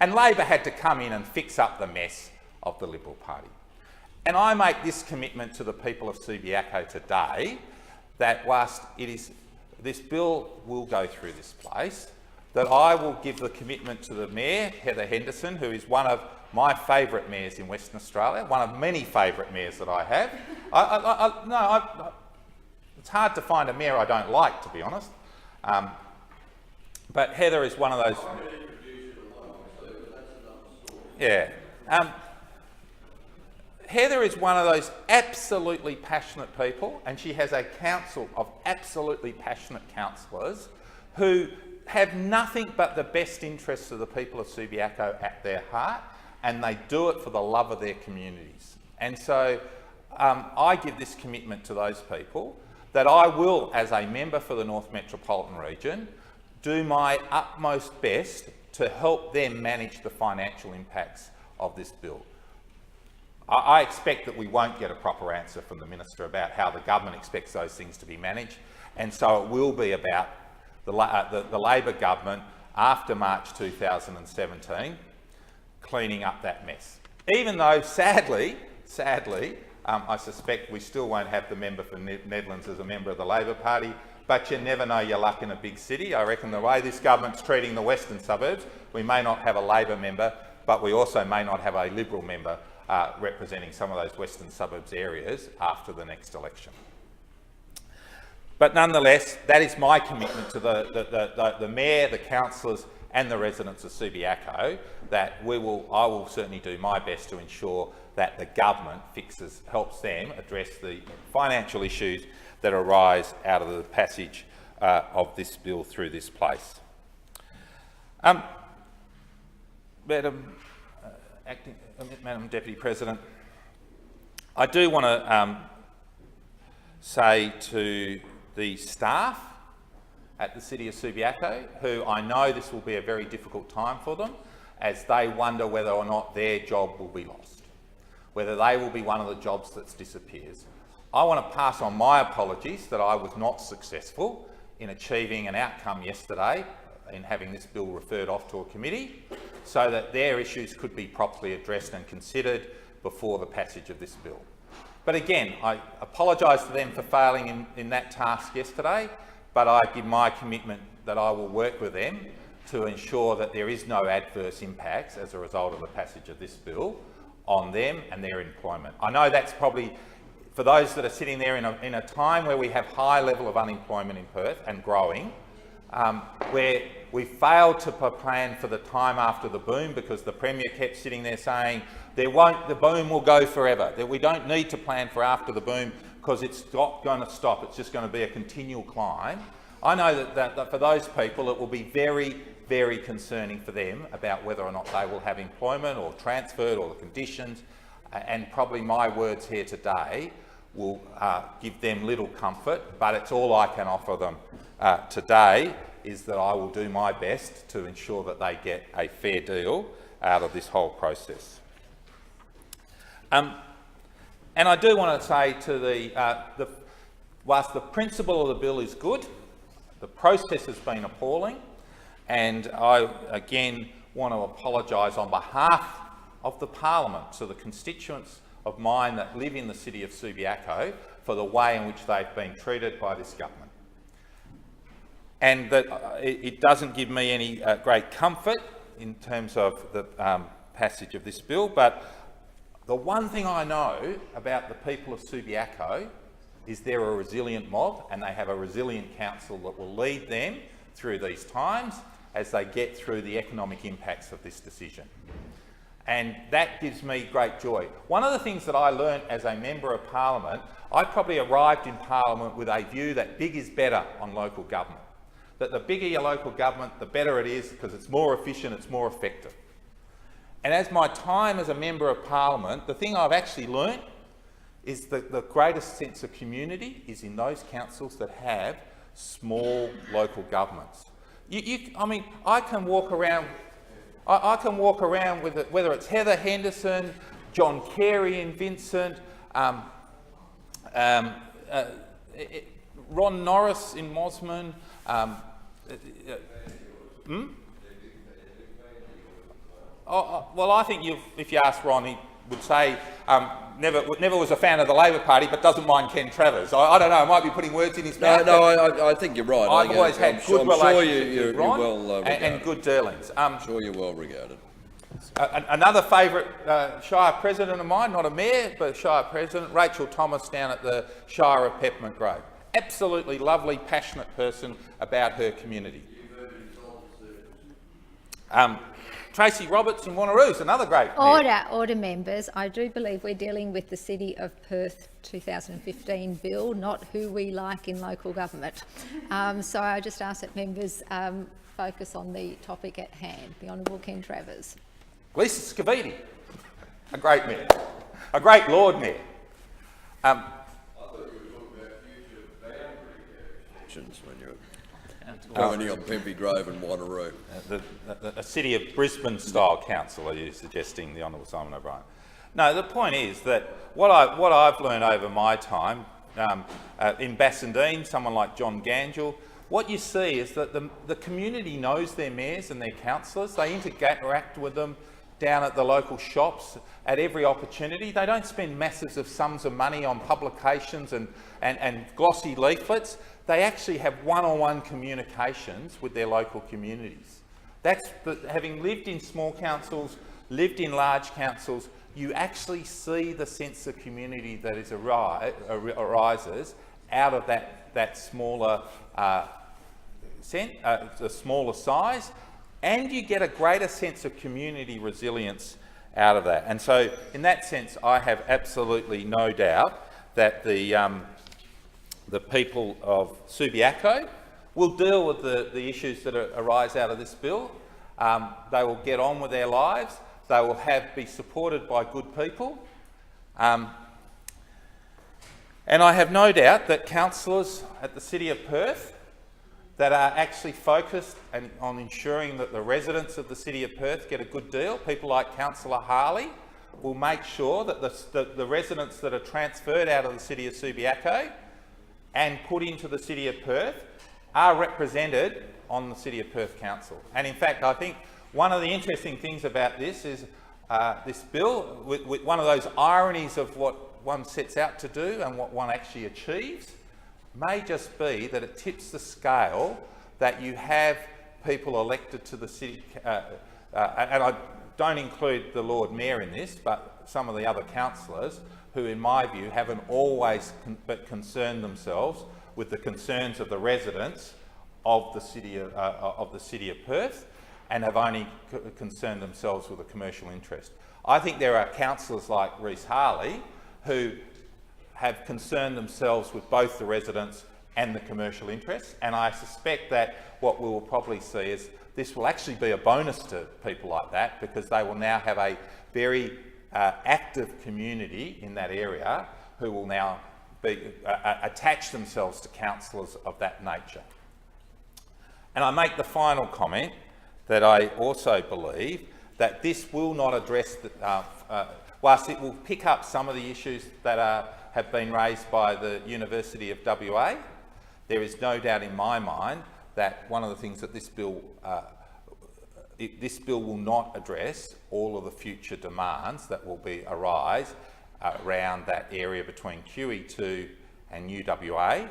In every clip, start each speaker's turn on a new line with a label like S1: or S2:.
S1: And Labor had to come in and fix up the mess of the Liberal Party. And I make this commitment to the people of Subiaco today that whilst this bill will go through this place, that I will give the commitment to the Mayor, Heather Henderson, who is one of my favourite mayors in Western Australia, one of many favourite mayors that I have. It's hard to find a mayor I don't like, to be honest. But Heather is one of those... Yeah. Heather is one of those absolutely passionate people, and she has a council of absolutely passionate councillors who have nothing but the best interests of the people of Subiaco at their heart, and they do it for the love of their communities. And so I give this commitment to those people that I will, as a member for the North Metropolitan Region, do my utmost best to help them manage the financial impacts of this bill. I expect that we won't get a proper answer from the Minister about how the government expects those things to be managed, and so it will be about the Labor government after March 2017 cleaning up that mess. Even though, sadly, I suspect we still won't have the member for Nedlands as a member of the Labor Party, but you never know your luck in a big city. I reckon the way this government's treating the western suburbs, we may not have a Labor member, but we also may not have a Liberal member representing some of those western suburbs areas after the next election. But nonetheless, that is my commitment to the Mayor, the councillors and the residents of Subiaco, that I will certainly do my best to ensure that the government helps them address the financial issues that arise out of the passage of this bill through this place. Madam Deputy President, I do want to say to the staff at the City of Subiaco, who I know this will be a very difficult time for them, as they wonder whether or not their job will be lost, whether they will be one of the jobs that disappears. I want to pass on my apologies that I was not successful in achieving an outcome yesterday in having this bill referred off to a committee, so that their issues could be properly addressed and considered before the passage of this bill. But again, I apologise to them for failing in that task yesterday, but I give my commitment that I will work with them to ensure that there is no adverse impacts as a result of the passage of this bill on them and their employment. I know that's probably, for those that are sitting there in a time where we have high level of unemployment in Perth and growing, where we failed to plan for the time after the boom because the Premier kept sitting there saying the boom will go forever, that we don't need to plan for after the boom because it's not going to stop, it's just going to be a continual climb. I know that for those people it will be very, very concerning for them about whether or not they will have employment or transferred or the conditions, and probably my words here today will give them little comfort, but it's all I can offer them today is that I will do my best to ensure that they get a fair deal out of this whole process. And I do want to say to whilst the principle of the bill is good, the process has been appalling, and I again want to apologise on behalf of the Parliament to the constituents of mine that live in the City of Subiaco for the way in which they've been treated by this government. And that it doesn't give me any great comfort in terms of the passage of this bill, but the one thing I know about the people of Subiaco is they're a resilient mob, and they have a resilient council that will lead them through these times as they get through the economic impacts of this decision. And that gives me great joy. One of the things that I learned as a Member of Parliament, I probably arrived in Parliament with a view that big is better on local government. That the bigger your local government, the better it is because it's more efficient, it's more effective. And as my time as a Member of Parliament, the thing I've actually learnt is that the greatest sense of community is in those councils that have small local governments. I mean, I can walk around with it, whether it's Heather Henderson, John Carey in Vincent, Ron Norris in Mosman. Well, I think if you ask Ron, he would say never was a fan of the Labor Party, but doesn't mind Ken Travers. I don't know. I might be putting words in his mouth.
S2: No, I think you're right.
S1: I've always had good relationships with Ron
S2: you're well
S1: and good dealings.
S2: I'm sure you're well regarded.
S1: Another favourite Shire president of mine, not a mayor, but a Shire president, Rachel Thomas down at the Shire of Peppermint Grove. Absolutely lovely, passionate person about her community. Tracy Roberts in Wanneroo's, another great mayor.
S3: Order members, I do believe we're dealing with the City of Perth 2015 bill, not who we like in local government. So I just ask that members focus on the topic at hand, the Honourable Ken Travers.
S1: Lisa Scavidi, a great mayor, a great Lord Mayor.
S2: I thought you were talking about future boundary elections when you're going on Pemby Grove and Wanneroo.
S1: A City of Brisbane style council, are you suggesting, the Honourable Simon O'Brien? No, the point is that what I've learned over my time in Bassendean, someone like John Gangel, what you see is that the community knows their mayors and their councillors. They interact with them down at the local shops at every opportunity. They don't spend massive sums of money on publications and glossy leaflets. They actually have one-on-one communications with their local communities. Having lived in small councils, lived in large councils, you actually see the sense of community that arises out of that smaller the smaller size, and you get a greater sense of community resilience out of that. And so in that sense, I have absolutely no doubt that the people of Subiaco will deal with the issues that arise out of this bill. They will get on with their lives. They will be supported by good people. And I have no doubt that councillors at the City of Perth that are actually focused on ensuring that the residents of the City of Perth get a good deal. People like Councillor Harley will make sure that the residents that are transferred out of the City of Subiaco and put into the City of Perth are represented on the City of Perth Council. And in fact, I think one of the interesting things about this is this bill, with one of those ironies of what one sets out to do and what one actually achieves, may just be that it tips the scale that you have people elected to the city, and I don't include the Lord Mayor in this, but some of the other councillors who, in my view, haven't always concerned themselves with the concerns of the residents of the City of Perth, and have only concerned themselves with a commercial interest. I think there are councillors like Reece Harley who have concerned themselves with both the residents and the commercial interests, and I suspect that what we will probably see is this will actually be a bonus to people like that, because they will now have a very active community in that area who will now attach themselves to councillors of that nature. And I make the final comment that I also believe that this will not address, whilst it will pick up some of the issues that have been raised by the University of WA, there is no doubt in my mind that one of the things that this bill will not address all of the future demands that will arise around that area between QE2 and UWA,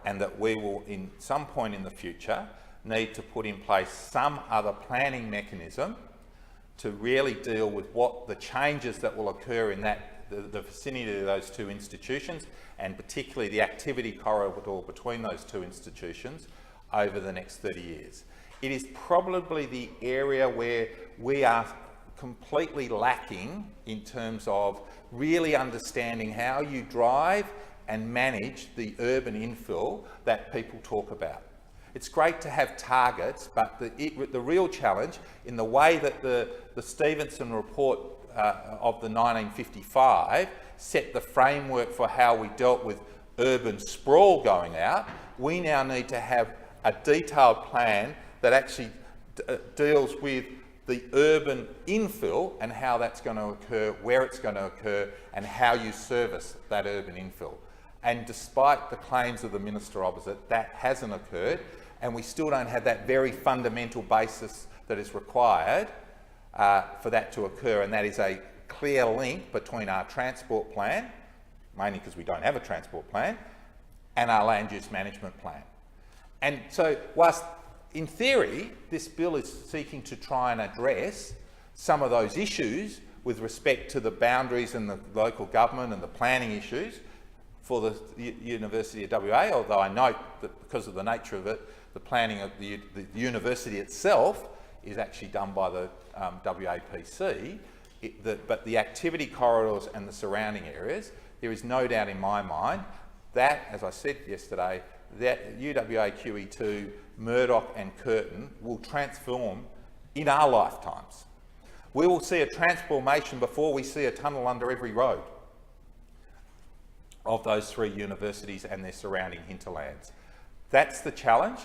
S1: and that we will, in some point in the future, need to put in place some other planning mechanism to really deal with what the changes that will occur in the vicinity of those two institutions, and particularly the activity corridor between those two institutions over the next 30 years. It is probably the area where we are completely lacking in terms of really understanding how you drive and manage the urban infill that people talk about. It's great to have targets, but the real challenge, in the way that the Stevenson report of the 1955 set the framework for how we dealt with urban sprawl going out, we now need to have a detailed plan that actually deals with the urban infill and how that's going to occur, where it's going to occur, and how you service that urban infill. And despite the claims of the minister opposite, that hasn't occurred, and we still don't have that very fundamental basis that is required for that to occur, and that is a clear link between our transport plan, mainly because we don't have a transport plan, and our land use management plan. And so whilst in theory this bill is seeking to try and address some of those issues with respect to the boundaries and the local government and the planning issues for the University of WA, although I note that because of the nature of it, the planning of the university itself is actually done by the WAPC, but the activity corridors and the surrounding areas, there is no doubt in my mind that, as I said yesterday, that UWA QE2, Murdoch and Curtin will transform in our lifetimes. We will see a transformation before we see a tunnel under every road of those three universities and their surrounding hinterlands. That's the challenge,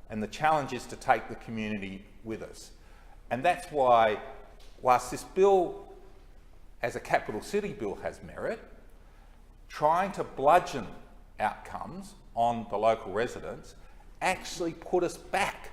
S1: and the challenge is to take the community with us. And that's why, whilst this bill as a capital city bill has merit, trying to bludgeon outcomes on the local residents actually put us back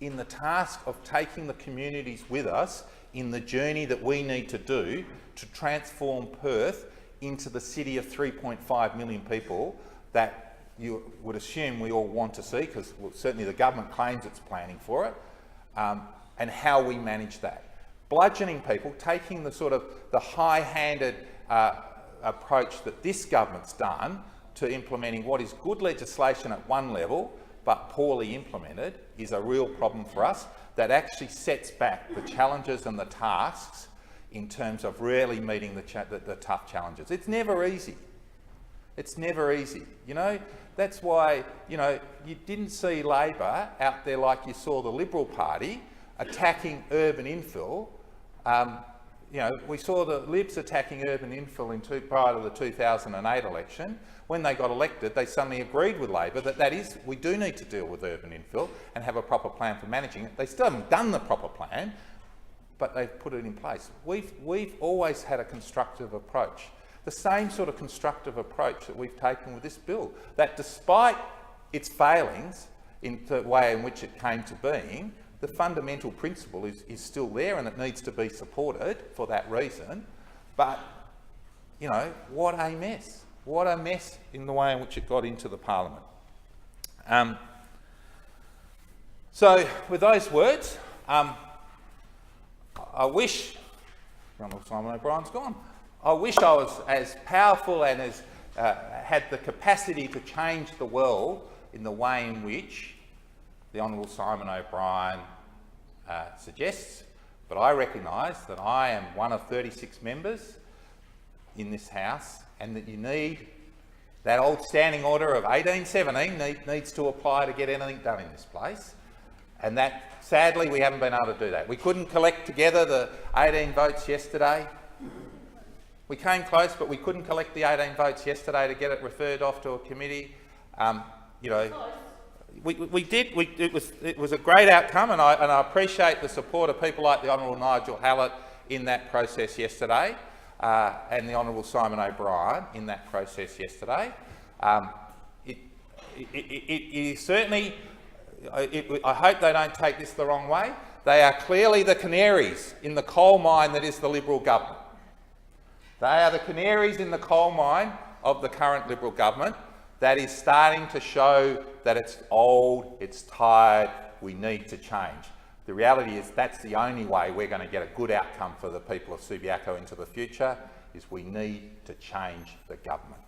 S1: in the task of taking the communities with us in the journey that we need to do to transform Perth into the city of 3.5 million people that you would assume we all want to see, because certainly the government claims it's planning for it, and how we manage that. Bludgeoning people, taking the sort of the high-handed approach that this government's done to implementing what is good legislation at one level but poorly implemented, is a real problem for us that actually sets back the challenges and the tasks in terms of really meeting the tough challenges. It's never easy. It's never easy. You know, that's why, you know, you didn't see Labor out there like you saw the Liberal Party attacking urban infill. You know, we saw the Libs attacking urban infill prior to the 2008 election. When they got elected, they suddenly agreed with Labor that we do need to deal with urban infill and have a proper plan for managing it. They still haven't done the proper plan, but they've put it in place. We've always had a constructive approach, the same sort of constructive approach that we've taken with this bill, that despite its failings in the way in which it came to being, the fundamental principle is still there, and it needs to be supported for that reason. But, you know, what a mess. What a mess in the way in which it got into the Parliament. So, with those words, I wish, Simon O'Brien's gone, I wish I was as powerful and as had the capacity to change the world in the way in which the Honourable Simon O'Brien suggests, but I recognise that I am one of 36 members in this House, and that you need that old standing order of 1817 needs to apply to get anything done in this place, and that sadly we haven't been able to do that. We couldn't collect together the 18 votes yesterday. We came close, but we couldn't collect the 18 votes yesterday to get it referred off to a committee. You know, we did. It was a great outcome, and I appreciate the support of people like the Honourable Nigel Hallett in that process yesterday, and the Honourable Simon O'Brien in that process yesterday. It is certainly. I hope they don't take this the wrong way. They are clearly the canaries in the coal mine that is the Liberal government. They are the canaries in the coal mine of the current Liberal government that is starting to show that it's old, it's tired, we need to change. The reality is that's the only way we're going to get a good outcome for the people of Subiaco into the future, is we need to change the government.